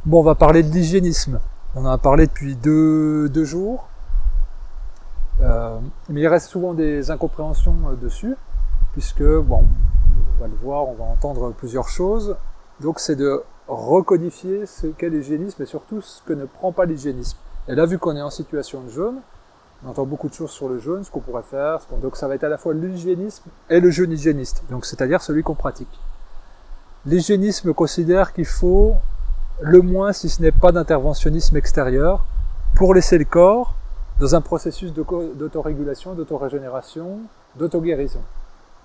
Bon, on va parler de l'hygiénisme. On en a parlé depuis deux jours. Mais il reste souvent des incompréhensions dessus, puisque, bon, on va le voir, on va entendre plusieurs choses. Donc c'est de recodifier ce qu'est l'hygiénisme et surtout ce que ne prend pas l'hygiénisme. Et là, vu qu'on est en situation de jeûne, on entend beaucoup de choses sur le jeûne, ce qu'on pourrait faire, donc ça va être à la fois l'hygiénisme et le jeûne hygiéniste, donc c'est-à-dire celui qu'on pratique. L'hygiénisme considère qu'il faut le moins, si ce n'est pas d'interventionnisme extérieur, pour laisser le corps dans un processus d'autorégulation, d'autorégénération, d'auto-guérison.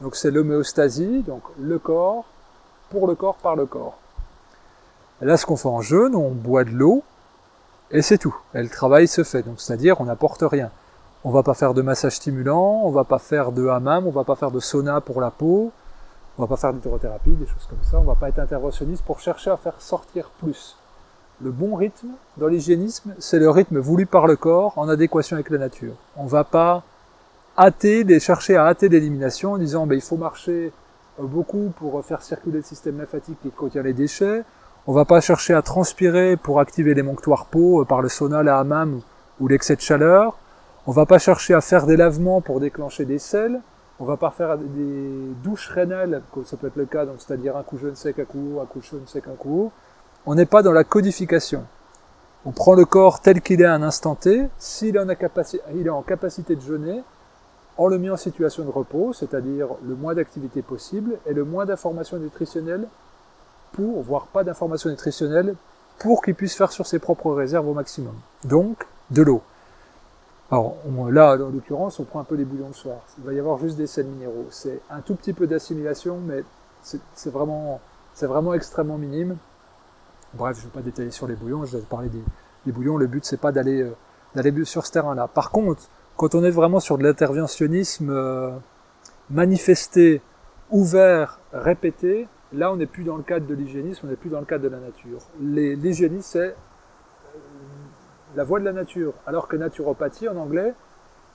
Donc c'est l'homéostasie, donc le corps, pour le corps, par le corps. Et là, ce qu'on fait en jeûne, on boit de l'eau, et c'est tout. Et le travail se fait, donc c'est-à-dire on n'apporte rien. On va pas faire de massage stimulant, on va pas faire de hammam, on va pas faire de sauna pour la peau, on va pas faire d'hydrothérapie, des choses comme ça, on va pas être interventionniste pour chercher à faire sortir plus. Le bon rythme dans l'hygiénisme, c'est le rythme voulu par le corps en adéquation avec la nature. On va pas chercher à hâter l'élimination en disant il faut marcher beaucoup pour faire circuler le système lymphatique qui contient les déchets. On va pas chercher à transpirer pour activer l'émonctoire peau par le sauna, la hammam ou l'excès de chaleur. On va pas chercher à faire des lavements pour déclencher des selles. On va pas faire des douches rénales, comme ça peut être le cas, donc c'est-à-dire un coup jeûne sec, un coup haut, un coup jeûne sec, un coup haut. On n'est pas dans la codification. On prend le corps tel qu'il est à un instant T. S'il est en capacité de jeûner, on le met en situation de repos, c'est-à-dire le moins d'activité possible et le moins d'informations nutritionnelles voire pas d'informations nutritionnelles, pour qu'il puisse faire sur ses propres réserves au maximum. Donc, de l'eau. Alors là, en l'occurrence, on prend un peu les bouillons le soir. Il va y avoir juste des sels minéraux. C'est un tout petit peu d'assimilation, mais c'est vraiment extrêmement minime. Bref, je ne vais pas détailler sur les bouillons, je vais parler des bouillons. Le but, c'est pas d'aller sur ce terrain-là. Par contre, quand on est vraiment sur de l'interventionnisme manifesté, ouvert, répété, là, on n'est plus dans le cadre de l'hygiénisme, on n'est plus dans le cadre de la nature. L'hygiénisme, c'est la voie de la nature, alors que naturopathie, en anglais,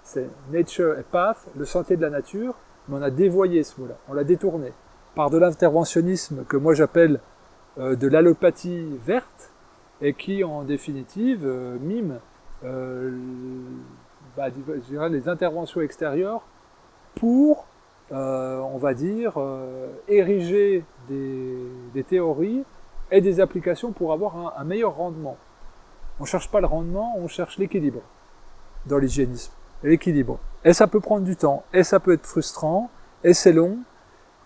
c'est nature et path, le sentier de la nature, mais on a dévoyé ce mot-là, on l'a détourné par de l'interventionnisme que moi j'appelle de l'allopathie verte, et qui, en définitive, mime je dirais, les interventions extérieures pour on va dire, ériger des théories et des applications pour avoir un meilleur rendement. On ne cherche pas le rendement, on cherche l'équilibre dans l'hygiénisme. L'équilibre. Et ça peut prendre du temps, et ça peut être frustrant, et c'est long,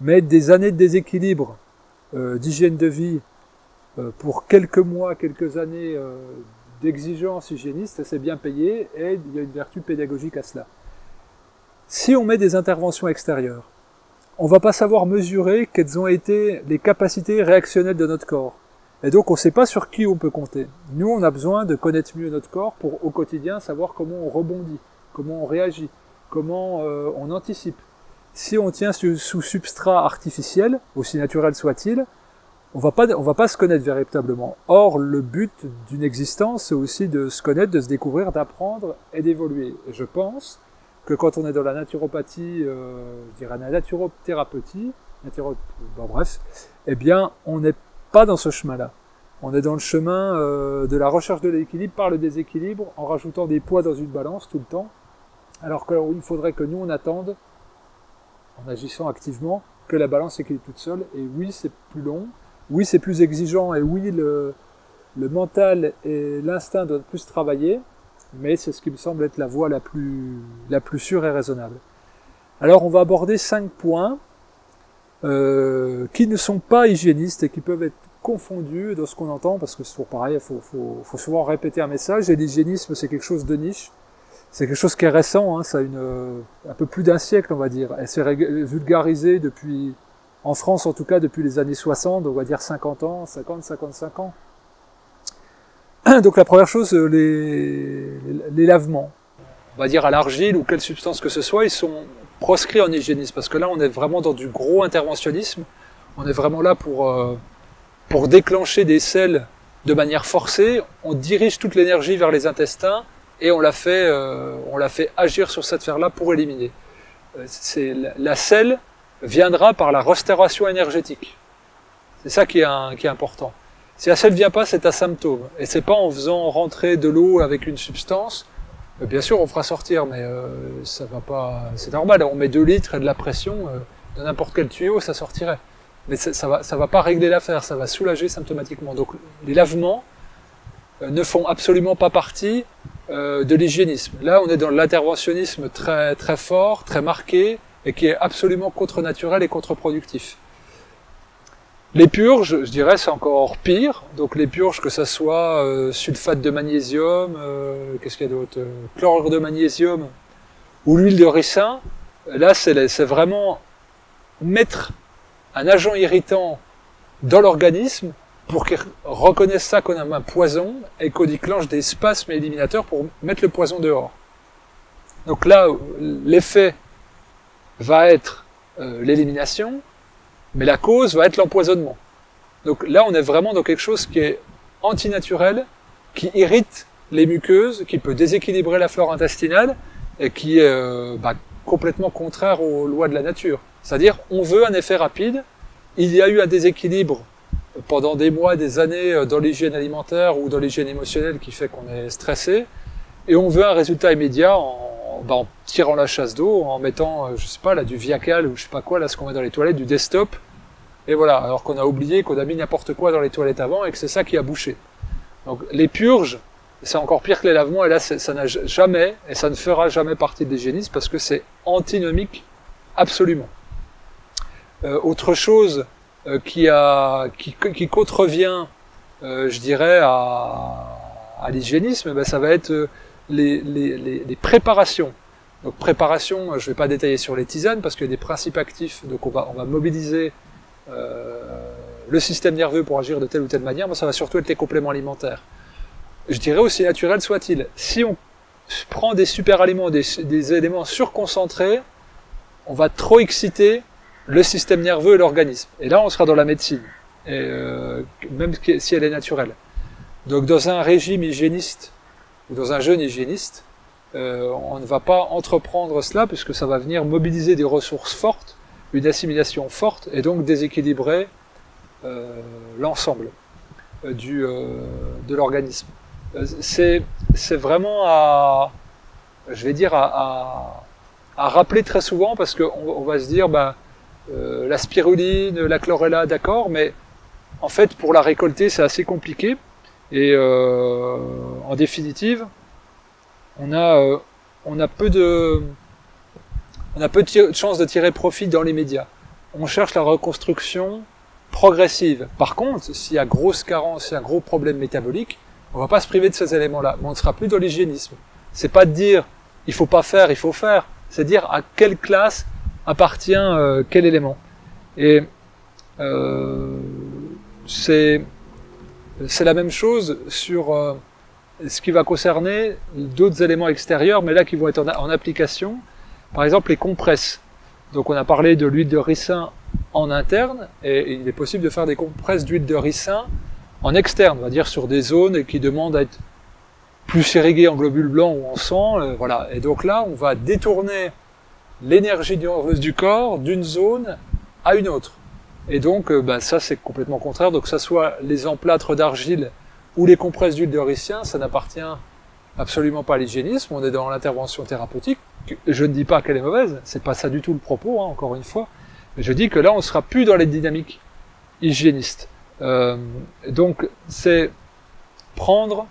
mais des années de déséquilibre d'hygiène de vie pour quelques mois, quelques années d'exigence hygiéniste, c'est bien payé, et il y a une vertu pédagogique à cela. Si on met des interventions extérieures, on va pas savoir mesurer quelles ont été les capacités réactionnelles de notre corps. Et donc on ne sait pas sur qui on peut compter. Nous, on a besoin de connaître mieux notre corps pour, au quotidien, savoir comment on rebondit, comment on réagit, comment on anticipe. Si on tient sous substrat artificiel, aussi naturel soit-il, on va pas se connaître véritablement. Or, le but d'une existence, c'est aussi de se connaître, de se découvrir, d'apprendre et d'évoluer. Et je pense que quand on est dans la naturopathie, je dirais la naturothérapeutie, eh bien, on n'est pas dans ce chemin-là. On est dans le chemin de la recherche de l'équilibre par le déséquilibre, en rajoutant des poids dans une balance tout le temps, alors qu'il faudrait que nous, on attende, en agissant activement, que la balance s'équilibre toute seule. Et oui, c'est plus long, oui, c'est plus exigeant, et oui, le mental et l'instinct doivent plus travailler, mais c'est ce qui me semble être la voie la plus sûre et raisonnable. Alors, on va aborder 5 points qui ne sont pas hygiénistes et qui peuvent être confondus dans ce qu'on entend, parce que c'est toujours pareil, il faut souvent répéter un message, et l'hygiénisme, c'est quelque chose de niche, c'est quelque chose qui est récent, hein, ça a un peu plus d'un siècle, on va dire, elle s'est vulgarisée depuis, en France en tout cas, depuis les années 60, on va dire 50 ans, 55 ans. Donc la première chose, les lavements, on va dire à l'argile ou quelle substance que ce soit, ils sont proscrits en hygiénisme, parce que là on est vraiment dans du gros interventionnisme, on est vraiment là pour déclencher des selles de manière forcée, on dirige toute l'énergie vers les intestins et on la fait agir sur cette sphère-là pour éliminer. La selle viendra par la restauration énergétique. C'est ça qui est important. Si la selle ne vient pas, c'est un symptôme. Et c'est pas en faisant rentrer de l'eau avec une substance. Bien sûr, on fera sortir, mais ça va pas. C'est normal. On met 2 litres et de la pression de n'importe quel tuyau, ça sortirait. Mais ça va pas régler l'affaire. Ça va soulager symptomatiquement. Donc, les lavements ne font absolument pas partie de l'hygiénisme. Là, on est dans l'interventionnisme très très fort, très marqué, et qui est absolument contre-naturel et contre-productif. Les purges, je dirais, c'est encore pire. Donc les purges, que ça soit sulfate de magnésium, qu'est-ce qu'il y a d'autre, chlorure de magnésium ou l'huile de ricin, là c'est vraiment mettre un agent irritant dans l'organisme pour qu'il reconnaisse ça comme un poison et qu'on déclenche des spasmes éliminateurs pour mettre le poison dehors. Donc là, l'effet va être l'élimination, mais la cause va être l'empoisonnement. Donc là, on est vraiment dans quelque chose qui est antinaturel, qui irrite les muqueuses, qui peut déséquilibrer la flore intestinale et qui est complètement contraire aux lois de la nature. C'est-à-dire, on veut un effet rapide. Il y a eu un déséquilibre pendant des mois, des années dans l'hygiène alimentaire ou dans l'hygiène émotionnelle qui fait qu'on est stressé, et on veut un résultat immédiat en tirant la chasse d'eau, en mettant, je sais pas, là, du Viacal ou je sais pas quoi, là, ce qu'on met dans les toilettes, du Desktop, et voilà, alors qu'on a oublié qu'on a mis n'importe quoi dans les toilettes avant et que c'est ça qui a bouché. Donc les purges, c'est encore pire que les lavements, et là, ça n'a jamais, et ça ne fera jamais partie de l'hygiénisme parce que c'est antinomique, absolument. Autre chose qui contrevient, je dirais, à l'hygiénisme, ça va être les préparations. Donc préparation, je ne vais pas détailler sur les tisanes parce qu'il y a des principes actifs, donc on va mobiliser le système nerveux pour agir de telle ou telle manière, mais ça va surtout être les compléments alimentaires. Je dirais aussi naturel soit-il. Si on prend des super aliments, des éléments surconcentrés, on va trop exciter le système nerveux et l'organisme. Et là, on sera dans la médecine, même si elle est naturelle. Donc dans un régime hygiéniste, ou dans un jeûne hygiéniste, on ne va pas entreprendre cela, puisque ça va venir mobiliser des ressources fortes, une assimilation forte, et donc déséquilibrer l'ensemble de l'organisme. C'est vraiment je vais dire, à rappeler très souvent, parce qu'on va se dire, la spiruline, la chlorella, d'accord, mais en fait, pour la récolter, c'est assez compliqué, et en définitive, on a peu de chances de tirer profit dans les médias. On cherche la reconstruction progressive. Par contre, s'il y a grosse carence, s'il y a un gros problème métabolique, on va pas se priver de ces éléments-là, mais on ne sera plus dans l'hygiénisme. C'est pas de dire il faut pas faire, il faut faire. C'est dire à quelle classe appartient quel élément. Et c'est la même chose sur ce qui va concerner d'autres éléments extérieurs, mais là qui vont être en application. Par exemple, les compresses. Donc on a parlé de l'huile de ricin en interne, et il est possible de faire des compresses d'huile de ricin en externe, on va dire sur des zones qui demandent à être plus irriguées en globules blancs ou en sang, voilà. Et donc là, on va détourner l'énergie nerveuse du corps d'une zone à une autre. Et donc, ça c'est complètement contraire. Donc que ça soit les emplâtres d'argile ou les compresses d'huile de ricin, ça n'appartient absolument pas à l'hygiénisme. On est dans l'intervention thérapeutique. Je ne dis pas qu'elle est mauvaise, c'est pas ça du tout le propos, encore une fois. Mais je dis que là, on sera plus dans les dynamiques hygiénistes. Donc, c'est prendre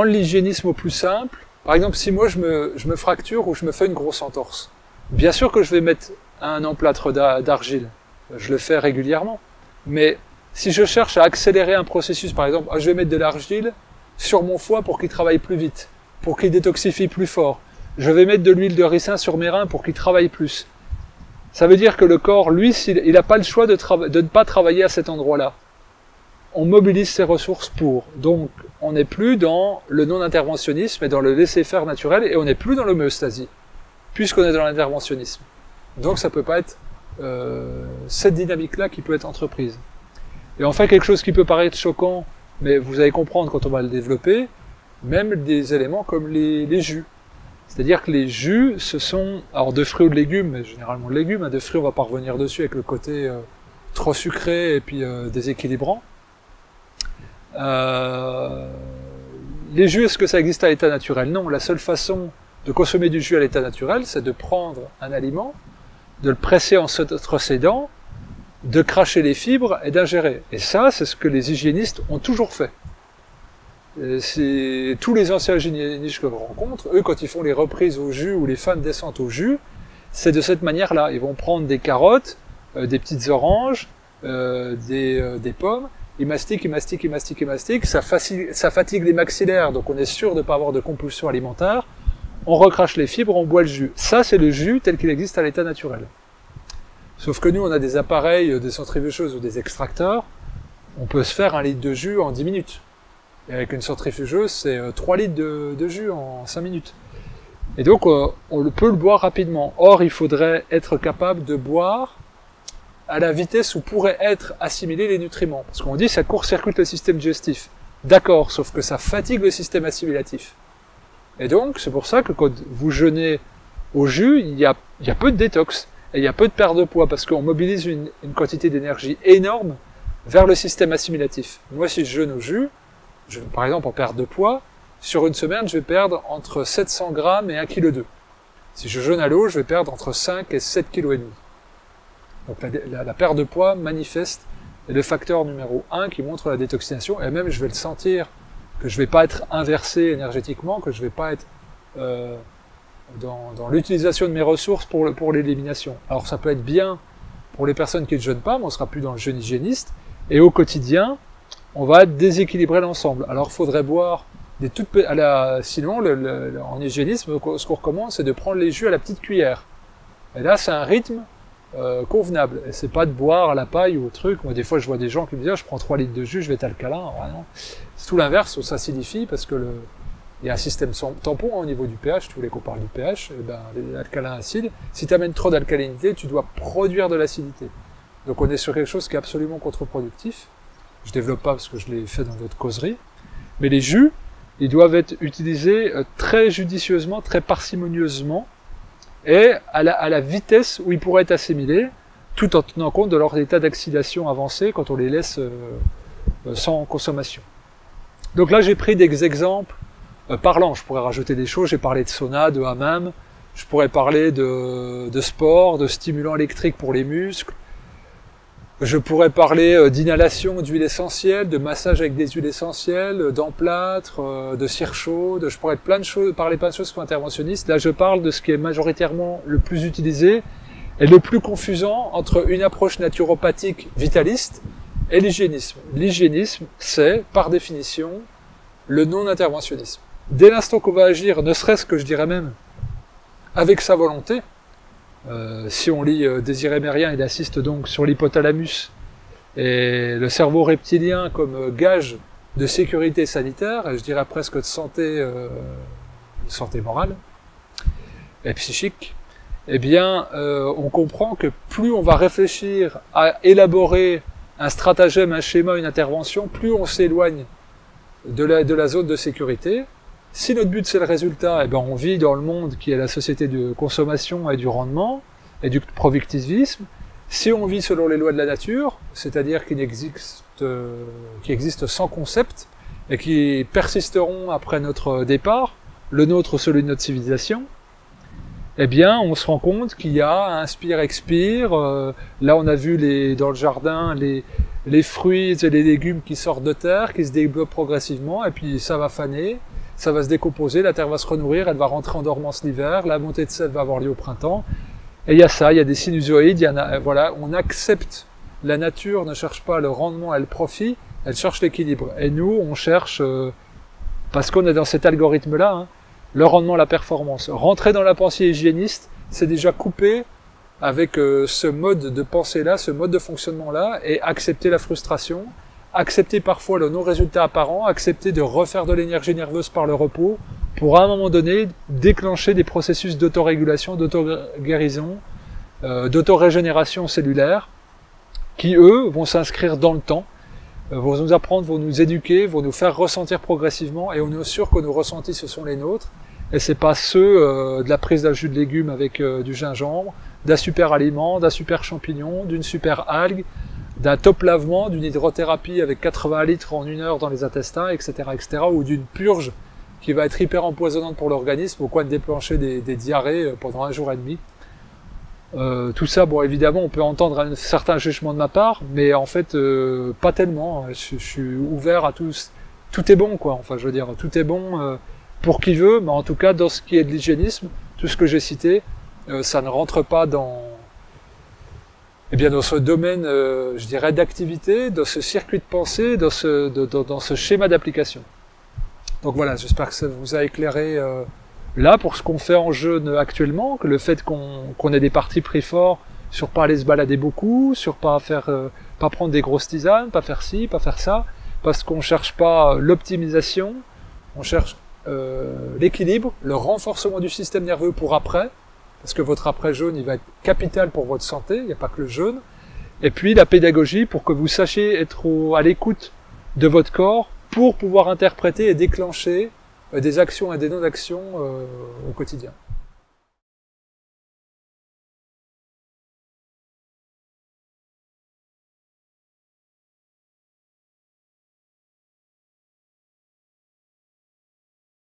l'hygiénisme au plus simple. Par exemple, si moi je me fracture ou je me fais une grosse entorse, bien sûr que je vais mettre un emplâtre d'argile. Je le fais régulièrement. Mais si je cherche à accélérer un processus, par exemple, je vais mettre de l'argile sur mon foie pour qu'il travaille plus vite, pour qu'il détoxifie plus fort. Je vais mettre de l'huile de ricin sur mes reins pour qu'il travaille plus. Ça veut dire que le corps, lui, il n'a pas le choix de ne pas travailler à cet endroit-là. On mobilise ses ressources pour. Donc, on n'est plus dans le non-interventionnisme, mais dans le laisser-faire naturel, et on n'est plus dans l'homéostasie, puisqu'on est dans l'interventionnisme. Donc, ça peut pas être cette dynamique-là qui peut être entreprise. Et enfin, quelque chose qui peut paraître choquant, mais vous allez comprendre quand on va le développer, même des éléments comme les jus. C'est-à-dire que les jus, ce sont, alors de fruits ou de légumes, mais généralement de légumes, de fruits on va pas revenir dessus avec le côté trop sucré et puis déséquilibrant. Les jus, est-ce que ça existe à l'état naturel? Non, la seule façon de consommer du jus à l'état naturel, c'est de prendre un aliment, de le presser en se retrocédant, de cracher les fibres et d'ingérer. Et ça, c'est ce que les hygiénistes ont toujours fait. C'est tous les anciens hygiénistes que je rencontre, eux, quand ils font les reprises au jus ou les fins de descente au jus, c'est de cette manière-là. Ils vont prendre des carottes, des petites oranges, des pommes, ils mastiquent, ils mastiquent, ils mastiquent, ils mastiquent, ça fatigue les maxillaires, donc on est sûr de ne pas avoir de compulsion alimentaire. On recrache les fibres, on boit le jus. Ça, c'est le jus tel qu'il existe à l'état naturel. Sauf que nous, on a des appareils, des centrifugeuses ou des extracteurs, on peut se faire 1 litre de jus en 10 minutes. Et avec une centrifugeuse, c'est 3 litres de jus en 5 minutes. Et donc, on peut le boire rapidement. Or, il faudrait être capable de boire à la vitesse où pourraient être assimilés les nutriments. Parce qu'on dit que ça court-circuite le système digestif. D'accord, sauf que ça fatigue le système assimilatif. Et donc, c'est pour ça que quand vous jeûnez au jus, il y a peu de détox. Et il y a peu de perte de poids, parce qu'on mobilise une quantité d'énergie énorme vers le système assimilatif. Moi, si je jeûne au jus, par exemple en perte de poids, sur une semaine, je vais perdre entre 700 grammes et 1,2 kg. Si je jeûne à l'eau, je vais perdre entre 5 et 7,5 kg. Donc la perte de poids manifeste est le facteur numéro 1 qui montre la détoxination, et même je vais le sentir, que je vais pas être inversé énergétiquement, que je vais pas être dans l'utilisation de mes ressources pour l'élimination. Alors ça peut être bien pour les personnes qui ne jeûnent pas, mais on sera plus dans le jeûne hygiéniste, et au quotidien, on va déséquilibrer l'ensemble. Alors il faudrait boire des toutes sinon en hygiénisme, ce qu'on recommande, c'est de prendre les jus à la petite cuillère. Et là, c'est un rythme convenable. Et c'est pas de boire à la paille ou au truc. Moi, des fois, je vois des gens qui me disent, je prends 3 litres de jus, je vais être alcalin. Ouais, non. C'est tout l'inverse, ça s'acidifie parce que il y a un système tampon au niveau du pH, tu voulais qu'on parle du pH, et ben, l'alcalin acide. Si tu amènes trop d'alcalinité, tu dois produire de l'acidité. Donc on est sur quelque chose qui est absolument contre-productif. Je développe pas parce que je l'ai fait dans d'autres causeries. Mais les jus, ils doivent être utilisés très judicieusement, très parcimonieusement, et à la vitesse où ils pourraient être assimilés, tout en tenant compte de leur état d'oxydation avancé quand on les laisse sans consommation. Donc là, j'ai pris des exemples parlants. Je pourrais rajouter des choses. J'ai parlé de sauna, de hammam. Je pourrais parler de sport, de stimulants électriques pour les muscles. Je pourrais parler d'inhalation d'huile essentielle, de massage avec des huiles essentielles, d'emplâtre, de cire chaude. Je pourrais parler plein de choses qui sont interventionnistes. Là, je parle de ce qui est majoritairement le plus utilisé et le plus confusant entre une approche naturopathique vitaliste et l'hygiénisme. L'hygiénisme, c'est, par définition, le non-interventionnisme. Dès l'instant qu'on va agir, ne serait-ce que je dirais même, avec sa volonté, si on lit Désiré Mérien, il insiste donc sur l'hypothalamus et le cerveau reptilien comme gage de sécurité sanitaire, et je dirais presque de santé morale et psychique. Eh bien, on comprend que plus on va réfléchir à élaborer un stratagème, un schéma, une intervention, plus on s'éloigne de la zone de sécurité. Si notre but c'est le résultat, eh ben on vit dans le monde qui est la société de consommation et du rendement et du productivisme. Si on vit selon les lois de la nature, c'est-à-dire qui existent sans concept et qui persisteront après notre départ, le nôtre, celui de notre civilisation, eh bien on se rend compte qu'il y a inspire-expire. Là on a vu dans le jardin les fruits et les légumes qui sortent de terre, qui se développent progressivement, et puis ça va faner. Ça va se décomposer, la terre va se renourrir, elle va rentrer en dormance l'hiver, la montée de sel va avoir lieu au printemps. Et il y a ça, il y a des sinusoïdes, voilà, on accepte. La nature ne cherche pas le rendement et le profit, elle cherche l'équilibre. Et nous, on cherche, parce qu'on est dans cet algorithme-là, hein, le rendement, la performance. Rentrer dans la pensée hygiéniste, c'est déjà couper avec ce mode de pensée-là, ce mode de fonctionnement-là, et accepter la frustration, accepter parfois le non-résultat apparent, accepter de refaire de l'énergie nerveuse par le repos, pour à un moment donné déclencher des processus d'autorégulation, d'auto-guérison, d'autorégénération cellulaire, qui eux vont s'inscrire dans le temps, vont nous apprendre, vont nous éduquer, vont nous faire ressentir progressivement, et on est sûr que nos ressentis ce sont les nôtres, et c'est pas ceux de la prise d'un jus de légumes avec du gingembre, d'un super aliment, d'un super champignon, d'une super algue, d'un top lavement, d'une hydrothérapie avec 80 litres en 1 heure dans les intestins, etc., etc., ou d'une purge qui va être hyper empoisonnante pour l'organisme, au point de déclencher des diarrhées pendant 1 jour et demi. Tout ça, bon, évidemment, on peut entendre un certain jugement de ma part, mais en fait, pas tellement. Je suis ouvert à tous. Tout est bon, quoi. Enfin, je veux dire, tout est bon pour qui veut, mais en tout cas, dans ce qui est de l'hygiénisme, tout ce que j'ai cité, ça ne rentre pas dans ce domaine, je dirais, d'activité, dans ce circuit de pensée, dans ce schéma d'application. Donc voilà, j'espère que ça vous a éclairé là pour ce qu'on fait en jeûne actuellement, que le fait qu'on ait des partis pris forts sur pas aller se balader beaucoup, sur pas prendre des grosses tisanes, pas faire ci, pas faire ça, parce qu'on cherche pas l'optimisation, on cherche l'équilibre, le renforcement du système nerveux pour après, parce que votre après-jeûne, il va être capital pour votre santé, il n'y a pas que le jeûne, et puis la pédagogie pour que vous sachiez être à l'écoute de votre corps pour pouvoir interpréter et déclencher des actions et des non-actions au quotidien.